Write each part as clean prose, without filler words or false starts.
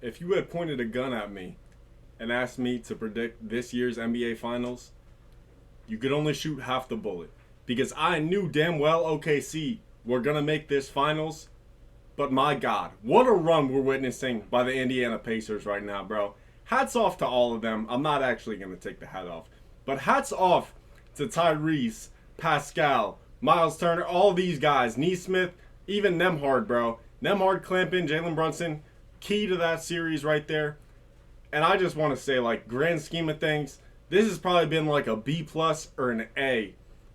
If you had pointed a gun at me and asked me to predict this year's NBA Finals, you could only shoot half the bullet. Because I knew damn well OKC were going to make this Finals. But my God, what a run we're witnessing by the Indiana Pacers right now, bro. Hats off to all of them. I'm not actually going to take the hat off. But hats off to Tyrese, Pascal, Miles Turner, all these guys. Neesmith, even Nemhard, bro. Nemhard, Clampin, Jalen Brunson. Key to that series right there. And I just want to say, like, grand scheme of things, this has probably been like a B plus or an A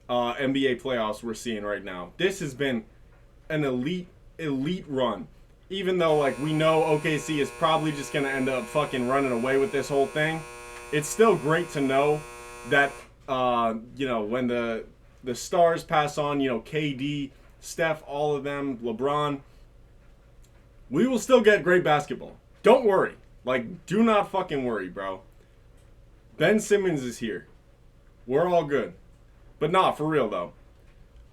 NBA playoffs we're seeing right now. This has been an elite run. Even though, like, we know OKC is probably just going to end up fucking running away with this whole thing, it's still great to know that, when the stars pass on, KD, Steph, all of them, LeBron, we will still get great basketball. Don't worry. Like, do not fucking worry, bro. Ben Simmons is here. We're all good. But nah, for real, though.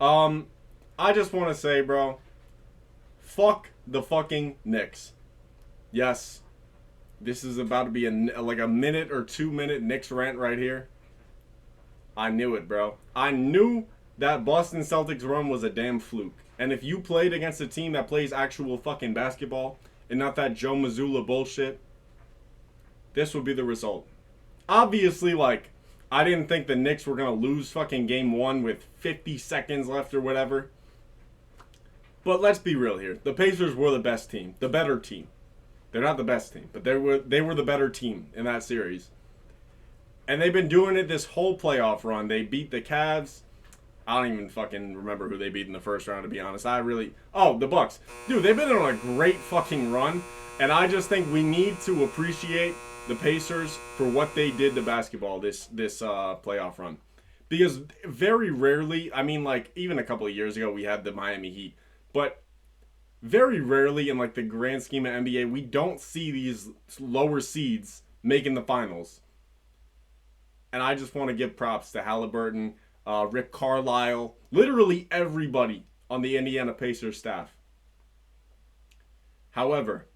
I just want to say, bro, fuck the fucking Knicks. Yes, this is about to be like a minute or 2 minute Knicks rant right here. I knew it, bro. I knew that Boston Celtics run was a damn fluke. And if you played against a team that plays actual fucking basketball and not that Joe Mazzulla bullshit, this would be the result. Obviously, like, I didn't think the Knicks were going to lose fucking game one with 50 seconds left or whatever. But let's be real here. The Pacers were the best team. The better team. They're not the best team, but they were the better team in that series. And they've been doing it this whole playoff run. They beat the Cavs. I don't even fucking remember who they beat in the first round, to be honest. The Bucks. Dude, they've been on a great fucking run. And I just think we need to appreciate the Pacers for what they did to basketball this playoff run. Because very rarely, I mean, like, even a couple of years ago, we had the Miami Heat. But very rarely in, like, the grand scheme of NBA, we don't see these lower seeds making the finals. And I just want to give props to Halliburton, Rick Carlisle, literally everybody on the Indiana Pacers staff. However,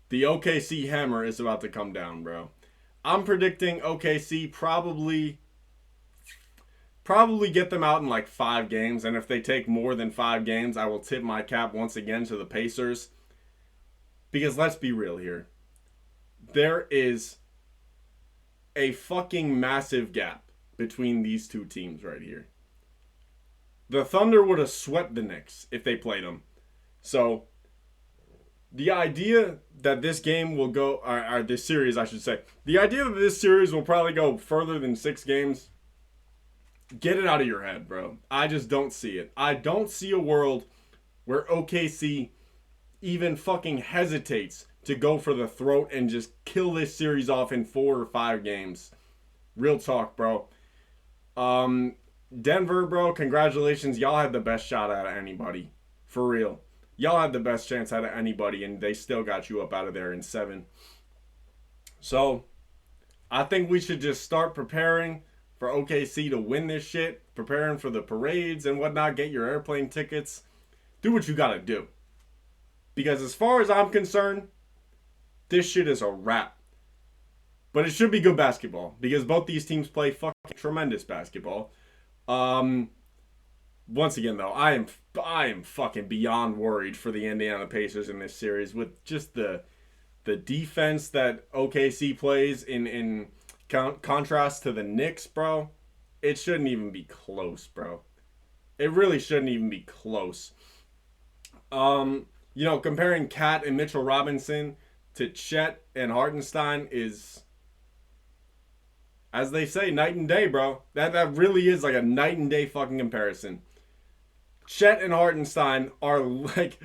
the OKC hammer is about to come down, bro. I'm predicting OKC probably get them out in like 5 games. And if they take more than 5 games, I will tip my cap once again to the Pacers. Because let's be real here. There is a fucking massive gap between these two teams right here. The Thunder would have swept the Knicks if they played them. So, the idea that this game will go, or this series, I should say, the idea that this series will probably go further than 6 games, get it out of your head, bro. I just don't see it. I don't see a world where OKC even fucking hesitates to go for the throat and just kill this series off in 4 or 5 games. Real talk, bro. Denver, bro, congratulations. Y'all had the best shot out of anybody. For real. Y'all had the best chance out of anybody, and they still got you up out of there in 7. So, I think we should just start preparing for OKC to win this shit. Preparing for the parades and whatnot. Get your airplane tickets. Do what you gotta do. Because as far as I'm concerned, this shit is a wrap. But it should be good basketball. Because both these teams play fucking tremendous basketball. Once again, though, I am fucking beyond worried for the Indiana Pacers in this series with just the defense that OKC plays in contrast to the Knicks, bro. It shouldn't even be close, bro. It really shouldn't even be close. Comparing Cat and Mitchell Robinson to Chet and Hartenstein is, as they say, night and day, bro. That really is like a night and day fucking comparison. Chet and Hartenstein are like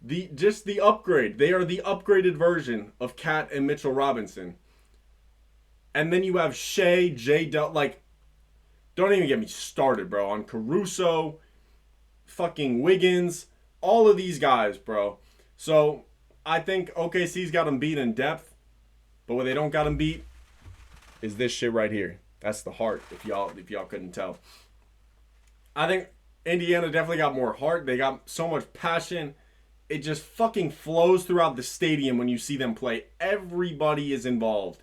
the upgrade. They are the upgraded version of Cat and Mitchell Robinson. And then you have Shea, like, don't even get me started, bro, on Caruso, fucking Wiggins, all of these guys, bro. So, I think OKC's got them beat in depth, but what they don't got them beat is this shit right here. That's the heart, if y'all couldn't tell. I think Indiana definitely got more heart. They got so much passion it just fucking flows throughout the stadium when you see them play. Everybody is involved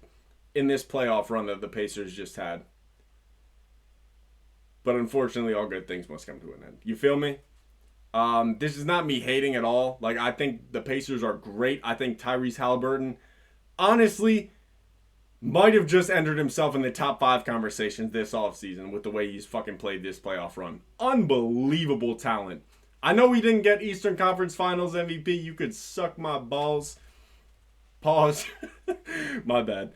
in this playoff run that the Pacers just had. But unfortunately, all good things must come to an end. You feel me? This is not me hating at all. Like, I think the Pacers are great. I think Tyrese Halliburton, honestly, might have just entered himself in the top 5 conversations this offseason with the way he's fucking played this playoff run. Unbelievable talent. I know we didn't get Eastern Conference Finals MVP. You could suck my balls. Pause. My bad.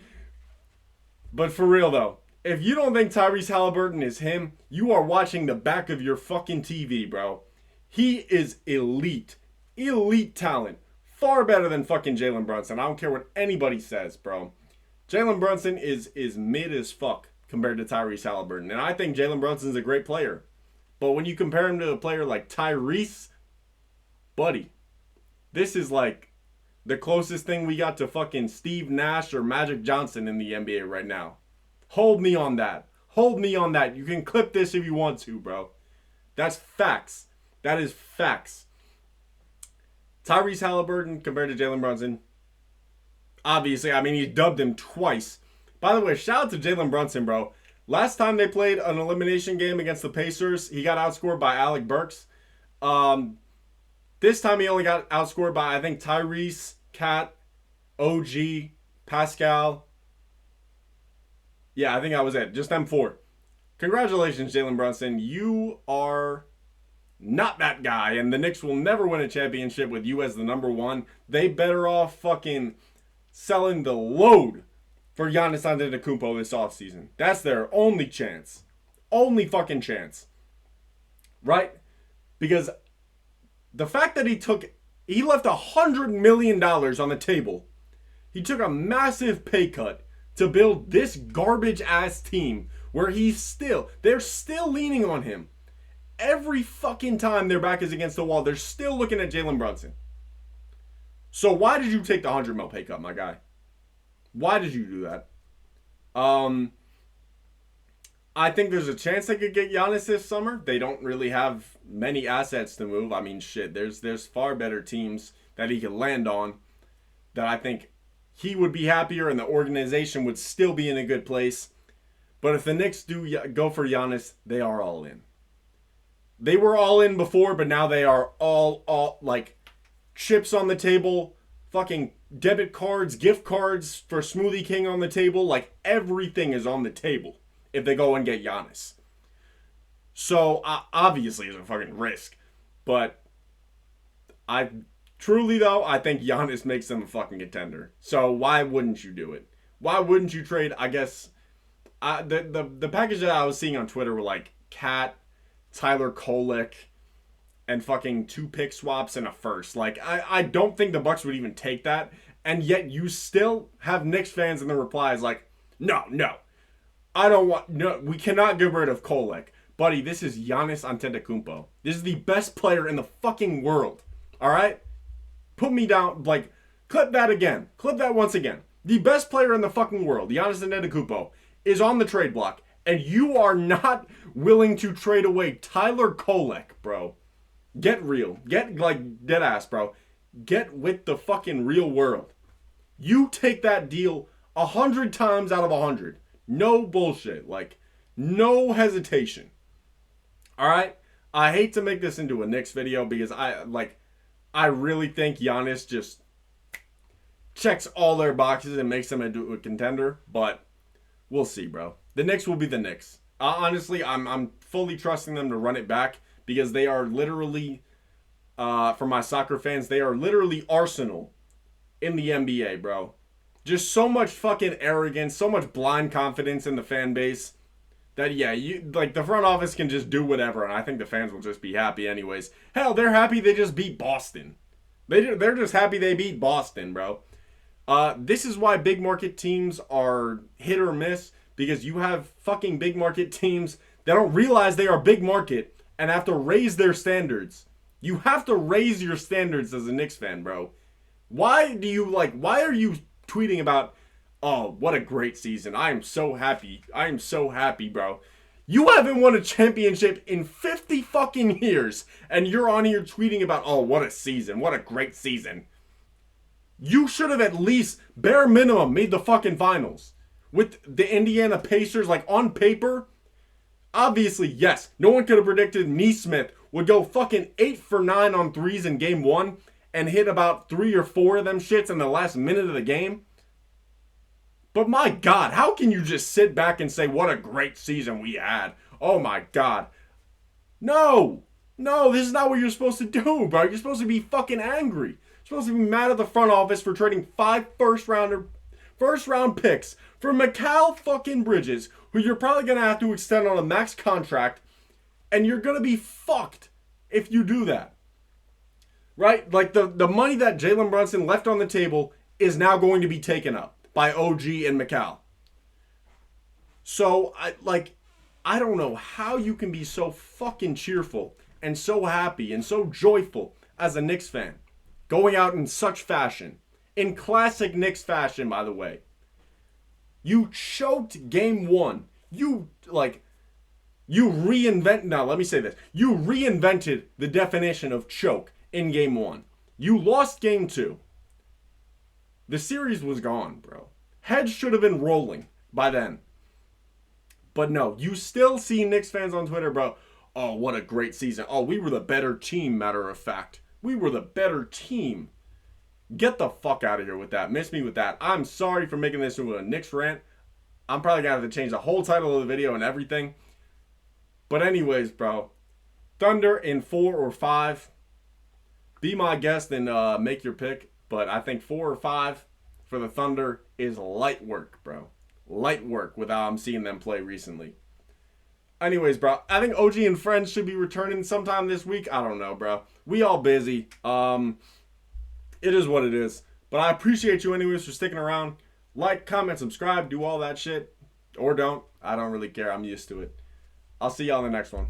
But for real, though, if you don't think Tyrese Halliburton is him, you are watching the back of your fucking TV, bro. He is elite. Elite talent. Far better than fucking Jalen Brunson. I don't care what anybody says, bro. Jalen Brunson is mid as fuck compared to Tyrese Halliburton. And I think Jalen Brunson's a great player. But when you compare him to a player like Tyrese, buddy, this is like the closest thing we got to fucking Steve Nash or Magic Johnson in the NBA right now. Hold me on that. Hold me on that. You can clip this if you want to, bro. That's facts. That is facts. Tyrese Halliburton compared to Jalen Brunson. Obviously, I mean, he dubbed him twice. By the way, shout out to Jalen Brunson, bro. Last time they played an elimination game against the Pacers, he got outscored by Alec Burks. This time he only got outscored by, I think, Tyrese, Cat, OG, Pascal. Yeah, I think that was it. Just them 4. Congratulations, Jalen Brunson. You are not that guy, and the Knicks will never win a championship with you as the number 1. They better off fucking selling the load for Giannis Antetokounmpo this offseason. That's their only chance. Only fucking chance. Right? Because the fact that he left $100 million on the table. He took a massive pay cut to build this garbage ass team where they're still leaning on him. Every fucking time their back is against the wall, they're still looking at Jalen Brunson. So why did you take the $100 million pay cut, my guy? Why did you do that? I think there's a chance they could get Giannis this summer. They don't really have many assets to move. I mean, shit, there's far better teams that he could land on that I think he would be happier and the organization would still be in a good place. But if the Knicks do go for Giannis, they are all in. They were all in before, but now they are all like chips on the table, fucking debit cards, gift cards for Smoothie King on the table. Like everything is on the table if they go and get Giannis. So obviously it's a fucking risk. But I think Giannis makes them a fucking contender. So why wouldn't you do it? Why wouldn't you trade? I guess the package that I was seeing on Twitter were like Cat, Tyler Kolek, and fucking 2 pick swaps and a first. Like, I don't think the Bucks would even take that. And yet you still have Knicks fans in the replies like, no, we cannot get rid of Kolek. Buddy, this is Giannis Antetokounmpo. This is the best player in the fucking world. All right? Put me down, like, clip that again. Clip that once again. The best player in the fucking world, Giannis Antetokounmpo, is on the trade block. And you are not willing to trade away Tyler Kolek, bro. Get real. Get, like, dead ass, bro. Get with the fucking real world. You take that deal 100 times out of 100. No bullshit. Like, no hesitation. Alright? I hate to make this into a Knicks video because I really think Giannis just checks all their boxes and makes them into a contender. But we'll see, bro. The Knicks will be the Knicks. Honestly, I'm fully trusting them to run it back because they are literally, for my soccer fans, they are literally Arsenal in the NBA, bro. Just so much fucking arrogance, so much blind confidence in the fan base that, yeah, the front office can just do whatever, and I think the fans will just be happy anyways. Hell, they're happy they just beat Boston. They're just happy they beat Boston, bro. This is why big market teams are hit or miss, because you have fucking big market teams that don't realize they are big market and have to raise their standards. You have to raise your standards as a Knicks fan, bro. Why are you tweeting about, oh, what a great season. I am so happy. I am so happy, bro. You haven't won a championship in 50 fucking years, and you're on here tweeting about, oh, what a season. What a great season. You should have at least, bare minimum, made the fucking finals. With the Indiana Pacers, like, on paper, obviously, yes, no one could have predicted Neesmith would go fucking 8 for 9 on threes in game 1 and hit about 3 or 4 of them shits in the last minute of the game. But my God, how can you just sit back and say, what a great season we had? Oh my God. No, this is not what you're supposed to do, bro. You're supposed to be fucking angry. You're supposed to be mad at the front office for trading 5 first round picks for Mikal fucking Bridges, who you're probably going to have to extend on a max contract, and you're going to be fucked if you do that. Right? Like, the money that Jalen Brunson left on the table is now going to be taken up by OG and Mikal. So, I don't know how you can be so fucking cheerful and so happy and so joyful as a Knicks fan. Going out in such fashion. In classic Knicks fashion, by the way. You choked game 1. You reinvented the definition of choke in game 1. You lost game 2. The series was gone, bro. Heads should have been rolling by then. But no, you still see Knicks fans on Twitter, bro. Oh, what a great season. Oh, we were the better team, matter of fact. We were the better team. Get the fuck out of here with that. Miss me with that. I'm sorry for making this into a Knicks rant. I'm probably going to have to change the whole title of the video and everything. But anyways, bro. Thunder in 4 or 5. Be my guest and make your pick. But I think 4 or 5 for the Thunder is light work, bro. Light work with how I'm seeing them play recently. Anyways, bro, I think OG and friends should be returning sometime this week. I don't know, bro. We all busy. It is what it is. But I appreciate you anyways for sticking around. Like, comment, subscribe, do all that shit. Or don't. I don't really care. I'm used to it. I'll see y'all in the next one.